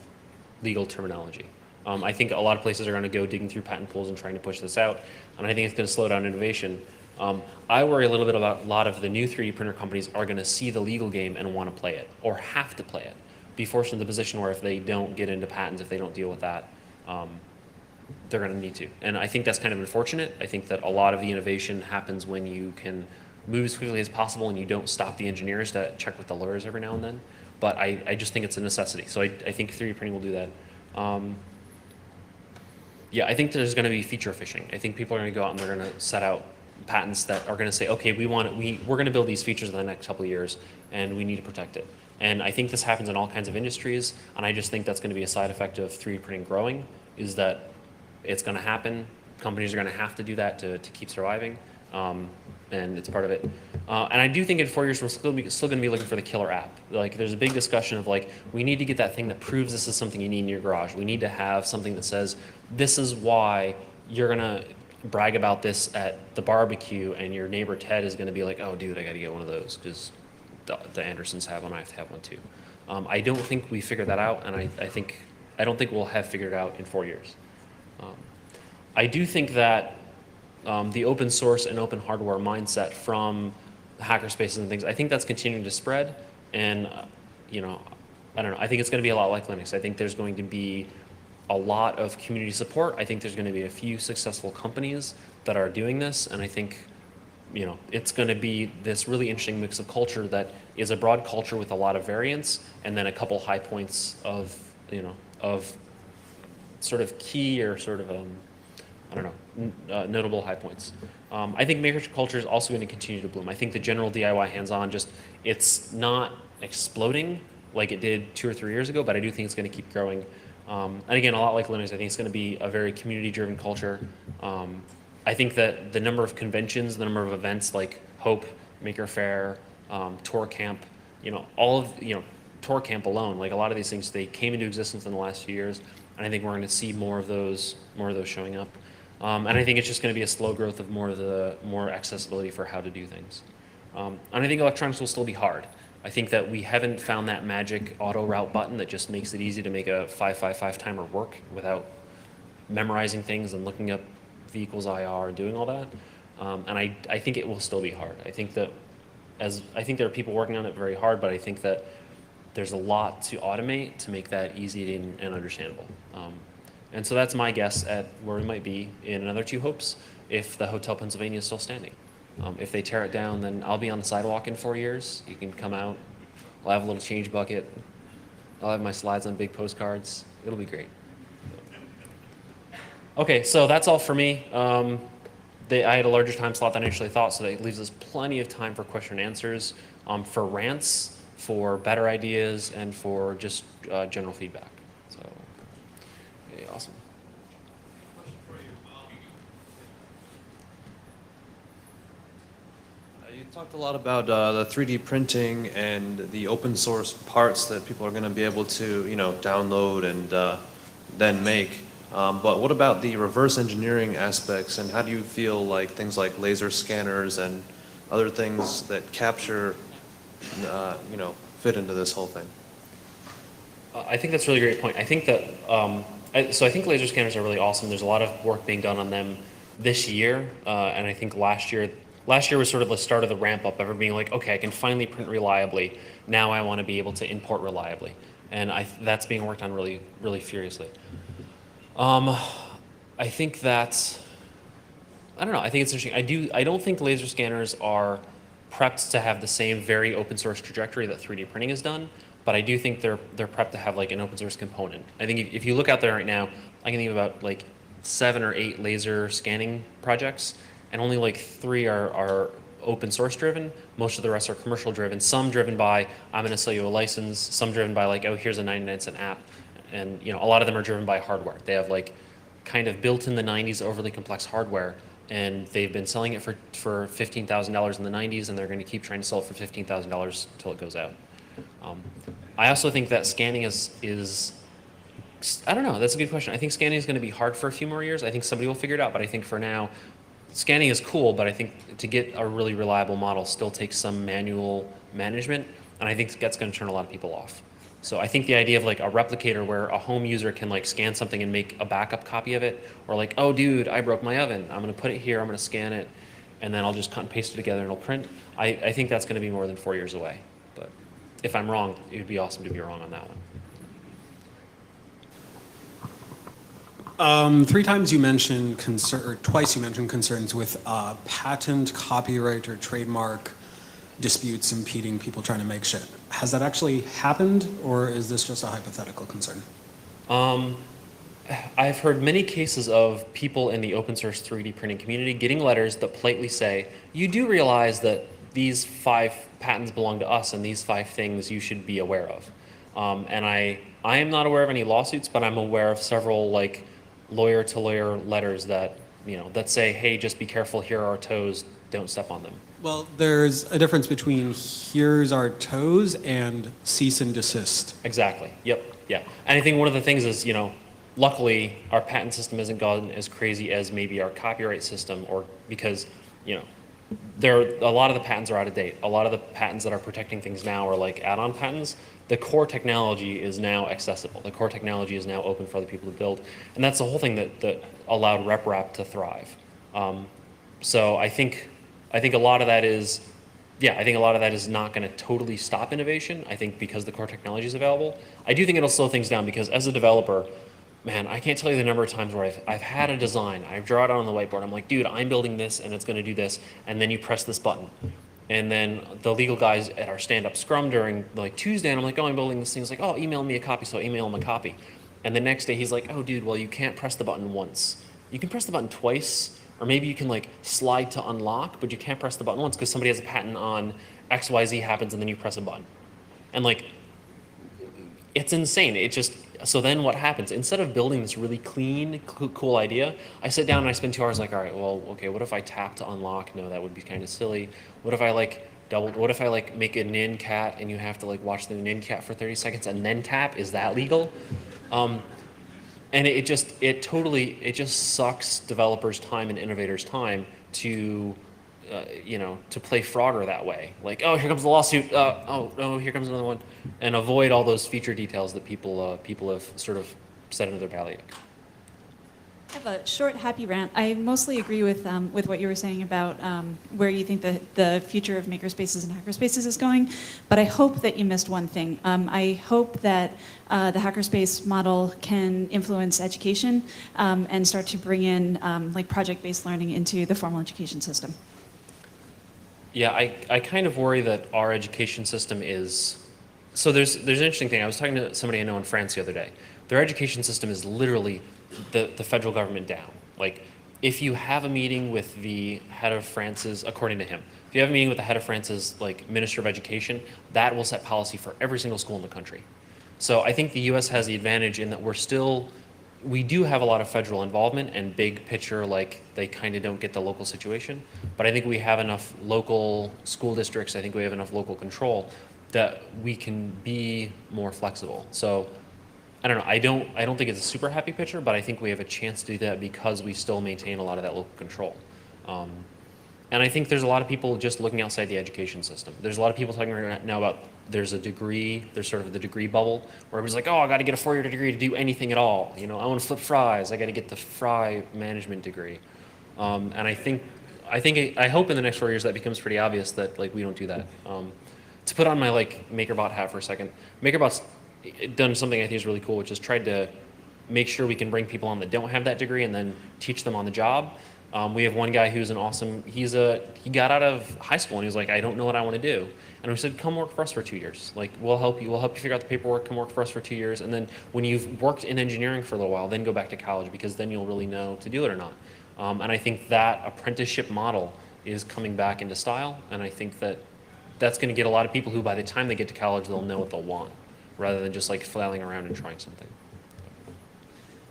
legal terminology. I think a lot of places are going to go digging through patent pools and trying to push this out, and I think it's going to slow down innovation. I worry a little bit about a lot of the new 3D printer companies are going to see the legal game and want to play it, or have to play it, be forced into the position where if they don't get into patents, if they don't deal with that, they're going to need to. And I think that's kind of unfortunate. I think that a lot of the innovation happens when you can move as quickly as possible and you don't stop the engineers to check with the lawyers every now and then. But I just think it's a necessity. So I think 3D printing will do that. Yeah, I think there's going to be feature fishing. I think people are going to go out and they're going to set out patents that are going to say, okay, we're going to build these features in the next couple of years, and we need to protect it. And I think this happens in all kinds of industries, and I just think that's going to be a side effect of 3D printing growing, is that it's going to happen. Companies are going to have to do that to keep surviving, and it's part of it. And I do think in 4 years we're still going to be looking for the killer app. Like, there's a big discussion of like, we need to get that thing that proves this is something you need in your garage. We need to have something that says, this is why you're going to brag about this at the barbecue, and your neighbor Ted is going to be like, oh dude, I got to get one of those because the Andersons have one, I have to have one too. I don't think we figured that out, and I don't think we'll have figured it out in 4 years. I do think that the open source and open hardware mindset from hacker spaces and things, I think that's continuing to spread, and I don't know, I think it's going to be a lot like Linux. I think there's going to be a lot of community support. I think there's going to be a few successful companies that are doing this, and I think it's going to be this really interesting mix of culture that is a broad culture with a lot of variance, and then a couple high points of of sort of key or sort of notable high points. I think maker culture is also going to continue to bloom. I think the general DIY hands-on, it's not exploding like it did 2 or 3 years ago, but I do think it's going to keep growing. And again, a lot like Linux, I think it's going to be a very community-driven culture. I think that the number of conventions, the number of events like Hope, Maker Faire, Tour Camp, Tour Camp alone, like a lot of these things, they came into existence in the last few years, and I think we're going to see more of those showing up. And I think it's just going to be a slow growth of more accessibility for how to do things. And I think electronics will still be hard. I think that we haven't found that magic auto route button that just makes it easy to make a 555 timer work without memorizing things and looking up V equals IR and doing all that. And I think it will still be hard. I think there are people working on it very hard, but I think that there's a lot to automate to make that easy and understandable. And so that's my guess at where we might be in another two hopes if the Hotel Pennsylvania is still standing. If they tear it down, then I'll be on the sidewalk in 4 years. You can come out. I'll have a little change bucket. I'll have my slides on big postcards. It'll be great. Okay, so that's all for me. I had a larger time slot than I initially thought, so that leaves us plenty of time for question and answers, for rants, for better ideas, and for just general feedback. So, okay, awesome. You talked a lot about the 3D printing and the open source parts that people are going to be able to, download and then make. But what about the reverse engineering aspects, and how do you feel like things like laser scanners and other things that capture, fit into this whole thing? I think that's a really great point. I think that, so I think laser scanners are really awesome. There's a lot of work being done on them this year, and I think last year was sort of the start of the ramp up, ever being like, okay, I can finally print reliably. Now I want to be able to import reliably, and that's being worked on really, really furiously. I think that's, I don't know. I think it's interesting. I don't think laser scanners are prepped to have the same very open source trajectory that 3D printing has done, but I do think they're prepped to have like an open source component. I think if you look out there right now, I can think about like 7 or 8 laser scanning projects, and only like 3 are open source driven. Most of the rest are commercial driven. Some driven by, I'm going to sell you a license. Some driven by like, oh, here's a 99-cent app. And a lot of them are driven by hardware. They have like kind of built in the 90s overly complex hardware, and they've been selling it for $15,000 in the 90s, and they're going to keep trying to sell it for $15,000 until it goes out. I also think that scanning is I don't know. That's a good question. I think scanning is going to be hard for a few more years. I think somebody will figure it out, but I think for now, scanning is cool, but I think to get a really reliable model still takes some manual management, and I think that's going to turn a lot of people off. So I think the idea of like a replicator where a home user can like scan something and make a backup copy of it, or like, oh dude, I broke my oven. I'm going to put it here, I'm going to scan it, and then I'll just cut and paste it together and it'll print. I think that's going to be more than 4 years away. But if I'm wrong, it would be awesome to be wrong on that one. 3 times you mentioned or twice you mentioned concerns with patent, copyright, or trademark disputes impeding people trying to make shit. Has that actually happened, or is this just a hypothetical concern? I've heard many cases of people in the open source 3D printing community getting letters that politely say, you do realize that these 5 patents belong to us and these 5 things you should be aware of. And I am not aware of any lawsuits, but I'm aware of several like lawyer to lawyer letters that, that say, hey, just be careful, here are our toes, don't step on them. Well, there's a difference between here's our toes and cease and desist. Exactly. Yep. Yeah. And I think one of the things is, luckily our patent system hasn't gone as crazy as maybe our copyright system, or because, a lot of the patents are out of date. A lot of the patents that are protecting things now are like add-on patents. The core technology is now accessible. The core technology is now open for other people to build. And that's the whole thing that allowed RepRap to thrive. So I think a lot of that is, not going to totally stop innovation. I think because the core technology is available, I do think it'll slow things down, because as a developer, man, I can't tell you the number of times where I've had a design, I draw it out on the whiteboard, I'm like, dude, I'm building this and it's going to do this, and then you press this button. And then the legal guys at our stand-up scrum during like Tuesday, and I'm like, oh, I'm building this thing. He's like, oh, email me a copy. So I email him a copy. And the next day he's like, oh, dude, well, you can't press the button once. You can press the button twice, or maybe you can like slide to unlock, but you can't press the button once because somebody has a patent on XYZ happens and then you press a button. And like, it's insane. So then what happens? Instead of building this really clean, cool idea, I sit down and I spend 2 hours like, all right, well, okay, what if I tap to unlock? No, that would be kind of silly. What if I make a nin cat and you have to like watch the nin cat for 30 seconds and then tap? Is that legal? And it just sucks developers' time and innovators' time to play Frogger that way. Like, oh, here comes the lawsuit. Here comes another one, and avoid all those feature details that people have sort of set into their ballot. I have a short, happy rant. I mostly agree with what you were saying about where you think the future of makerspaces and hackerspaces is going, but I hope that you missed one thing. I hope that the hackerspace model can influence education and start to bring in like project-based learning into the formal education system. Yeah, I kind of worry that our education system is, so there's an interesting thing. I was talking to somebody I know in France the other day. Their education system is literally the federal government down. Like, if you have a meeting with the head of France's, according to him, if you have a meeting with the head of France's like Minister of Education, that will set policy for every single school in the country. So I think the U.S. has the advantage in that we do have a lot of federal involvement and big picture, like they kind of don't get the local situation. But I think we have enough local school districts, I think we have enough local control that we can be more flexible. So I don't know, I don't think it's a super happy picture, but I think we have a chance to do that because we still maintain a lot of that local control. And I think there's a lot of people just looking outside the education system. There's a lot of people talking right now about there's sort of the degree bubble where everybody's like, oh, I got to get a 4-year degree to do anything at all. You know, I want to flip fries. I got to get the fry management degree. And I hope in the next 4 years that becomes pretty obvious that like we don't do that. To put on my like MakerBot hat for a second, MakerBot's done something I think is really cool, which is tried to make sure we can bring people on that don't have that degree and then teach them on the job. We have one guy who's an awesome, he got out of high school and he was like, I don't know what I want to do. And we said, come work for us for 2 years. Like, we'll help you figure out the paperwork, come work for us for 2 years. And then when you've worked in engineering for a little while, then go back to college because then you'll really know to do it or not. And I think that apprenticeship model is coming back into style. And I think that's going to get a lot of people who by the time they get to college, they'll know what they'll want rather than just like flailing around and trying something.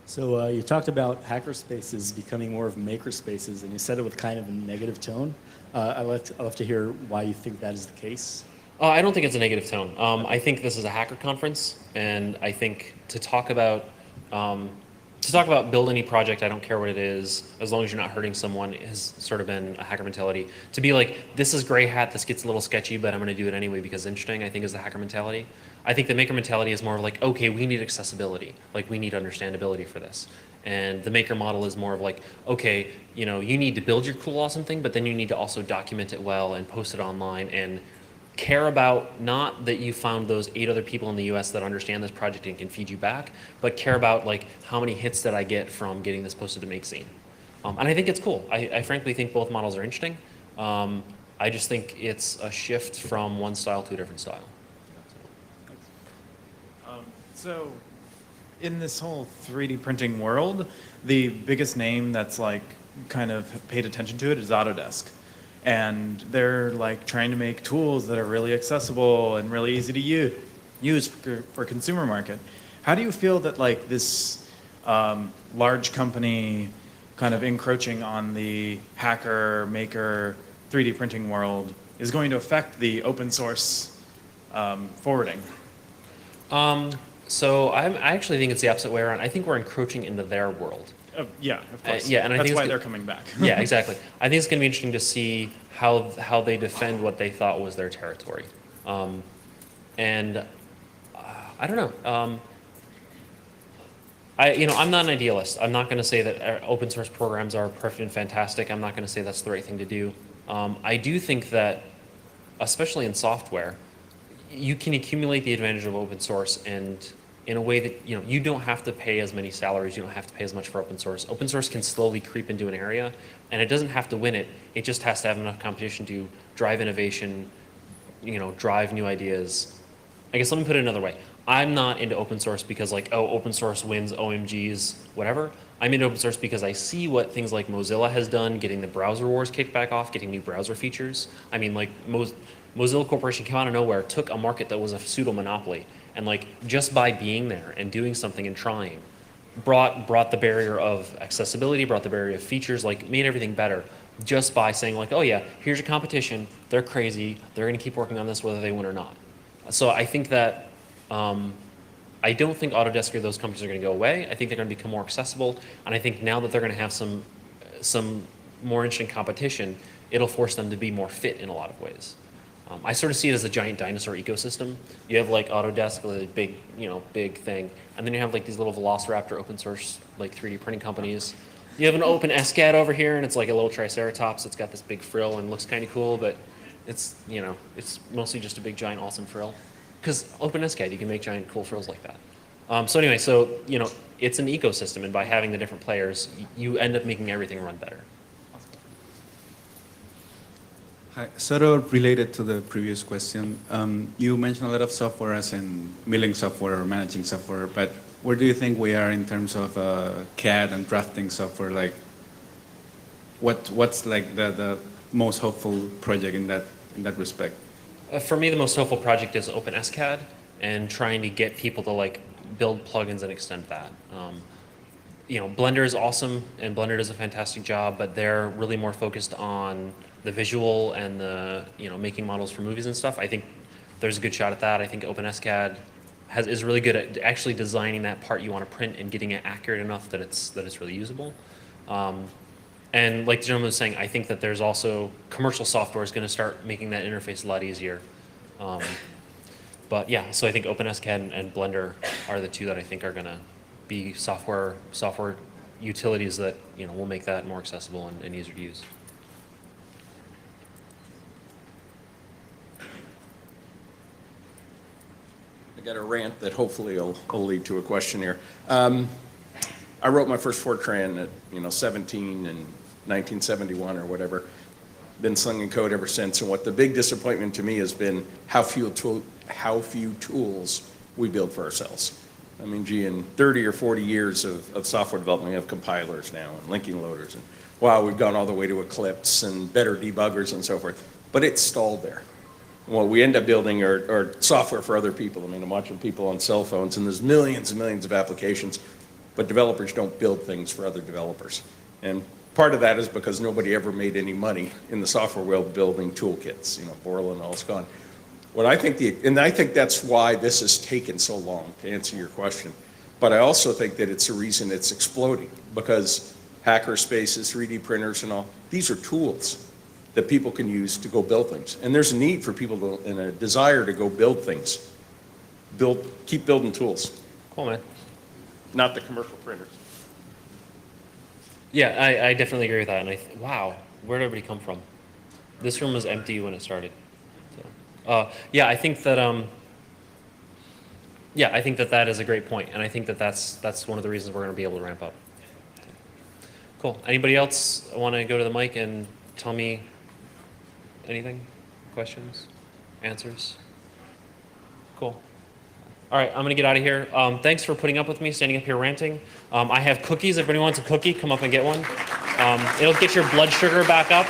So you talked about hacker spaces becoming more of maker spaces, and you said it with kind of a negative tone. I'd love to hear why you think that is the case. I don't think it's a negative tone. I think this is a hacker conference, and I think to talk about build any project, I don't care what it is, as long as you're not hurting someone, has sort of been a hacker mentality. To be like, this is gray hat, this gets a little sketchy, but I'm going to do it anyway because it's interesting, I think is the hacker mentality. I think the maker mentality is more of like, okay, we need accessibility, like we need understandability for this. And the maker model is more of like, okay, you know, you need to build your cool awesome thing, but then you need to also document it well and post it online and care about not that you found those 8 other people in the US that understand this project and can feed you back, but care about like how many hits did I get from getting this posted to Makescene. And I think it's cool. I frankly think both models are interesting. I just think it's a shift from one style to a different style. So in this whole 3D printing world, the biggest name that's like kind of paid attention to it is Autodesk. And they're like trying to make tools that are really accessible and really easy to use for consumer market. How do you feel that like this large company kind of encroaching on the hacker, maker, 3D printing world is going to affect the open source forwarding? So I actually think it's the opposite way around. I think we're encroaching into their world. Yeah, of course. Yeah, and I that's think why they're coming back. Yeah, exactly. I think it's going to be interesting to see how they defend what they thought was their territory. And I don't know. I'm not an idealist. I'm not going to say that open source programs are perfect and fantastic. I'm not going to say that's the right thing to do. I do think that, especially in software, you can accumulate the advantage of open source and in a way that, you don't have to pay as many salaries, you don't have to pay as much for open source. Open source can slowly creep into an area, and it doesn't have to win it. It just has to have enough competition to drive innovation, drive new ideas. I guess let me put it another way. I'm not into open source because like, oh, open source wins OMGs, whatever. I'm into open source because I see what things like Mozilla has done, getting the browser wars kicked back off, getting new browser features. I mean, like Mozilla Corporation came out of nowhere, took a market that was a pseudo monopoly, and like just by being there and doing something and trying, brought the barrier of accessibility, brought the barrier of features, like made everything better just by saying like, oh yeah, here's your competition, they're crazy, they're going to keep working on this whether they win or not. So I think that I don't think Autodesk or those companies are going to go away. I think they're going to become more accessible, and I think now that they're going to have some more interesting competition, it'll force them to be more fit in a lot of ways. I sort of see it as a giant dinosaur ecosystem. You have like Autodesk, like big thing, and then you have like these little Velociraptor open source like 3D printing companies. You have an open SCAD over here, and it's like a little triceratops. It's got this big frill and looks kind of cool, but it's, you know, it's mostly just a big, giant, awesome frill. Because open SCAD, you can make giant, cool frills like that. So anyway, so, you know, it's an ecosystem, and by having the different players, you end up making everything run better. Hi, sort of related to the previous question. You mentioned a lot of software as in milling software or managing software, but where do you think we are in terms of CAD and drafting software? Like, what's like the most hopeful project in that respect? For me, the most hopeful project is OpenSCAD and trying to get people to like build plugins and extend that. You know, Blender is awesome and Blender does a fantastic job, but they're really more focused on the visual and the, you know, making models for movies and stuff. I think there's a good shot at that. I think OpenSCAD is really good at actually designing that part you want to print and getting it accurate enough that it's really usable. And like the gentleman was saying, I think that there's also commercial software is going to start making that interface a lot easier. But yeah, so I think OpenSCAD and Blender are the two that I think are going to be software utilities that, you know, will make that more accessible and easier to use. I got a rant that hopefully will lead to a question here. I wrote my first Fortran at 17 in 1971 or whatever. Been slinging code ever since. And what the big disappointment to me has been how few tools we build for ourselves. I mean, gee, in 30 or 40 years of software development, we have compilers now and linking loaders. And wow, we've gone all the way to Eclipse and better debuggers and so forth. But it's stalled there. What we end up building are software for other people. I mean, I'm watching people on cell phones, and there's millions and millions of applications, but developers don't build things for other developers. And part of that is because nobody ever made any money in the software world building toolkits. You know, Borland and all's gone. What I think and I think that's why this has taken so long, to answer your question. But I also think that it's a reason it's exploding, because hacker spaces, 3D printers and all, these are tools that people can use to go build things. And there's a need for people to, and a desire to go build things. Keep building tools, Cool, man. not the commercial printers. Yeah, I definitely agree with that. And wow, where did everybody come from? This room was empty when it started. So, yeah, I think that that is a great point, and I think that that's one of the reasons we're going to be able to ramp up. Cool. Anybody else want to go to the mic and tell me anything? Questions? Answers? Cool. All right, I'm going to get out of here. Thanks for putting up with me, standing up here ranting. I have cookies. If anyone wants a cookie, come up and get one. It'll get your blood sugar back up.